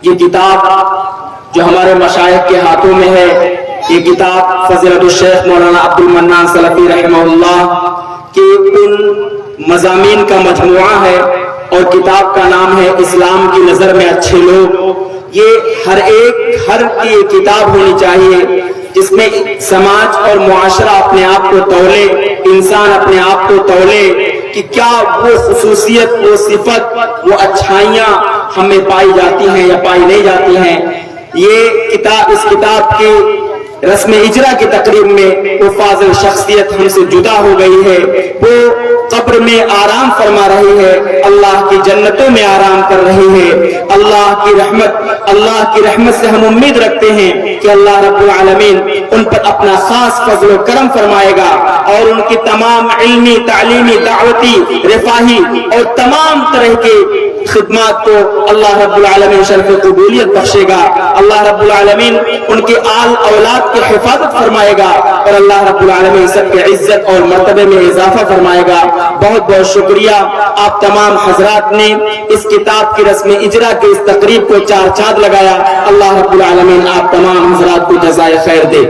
یہ کتاب جو ہمارے مشائخ کے ہاتھوں میں ہے، یہ کتاب فضیلت الشیخ مولانا عبد المنان سلفی رحمہ اللہ کے ان مضامین کا مجموعہ ہے، اور کتاب کا نام ہے اسلام کی نظر میں اچھے لوگ۔ یہ ہر کی کتاب ہونی چاہیے جس میں سماج اور معاشرہ اپنے آپ کو تولے، انسان اپنے آپ کو تولے کہ کیا وہ خصوصیت، وہ صفت، وہ اچھائیاں ہمیں پائی جاتی ہیں یا پائی نہیں جاتی ہیں۔ یہ کتاب، اس کتاب کی رسم اجرا کی تقریب میں وہ فاضل شخصیت ہم سے جدا ہو گئی ہے، وہ قبر میں آرام فرما رہی ہے، اللہ کی جنتوں میں آرام کر رہی ہے۔ اللہ کی رحمت سے ہم امید رکھتے ہیں کہ اللہ رب العالمین ان پر اپنا خاص فضل و کرم فرمائے گا، اور ان کی تمام علمی، تعلیمی، دعوتی، رفاہی اور تمام طرح کے خدمات کو اللہ رب العالمین شرف قبولیت بخشے گا۔ اللہ رب العالمین ان کے آل اولاد کی حفاظت فرمائے گا، اور اللہ رب العالمین سب کے عزت اور مرتبے میں اضافہ فرمائے گا۔ بہت بہت شکریہ آپ تمام حضرات نے اس کتاب کی رسم اجرا کے اس تقریب کو چار چاند لگایا۔ اللہ رب العالمین آپ تمام حضرات کو جزائے خیر دے۔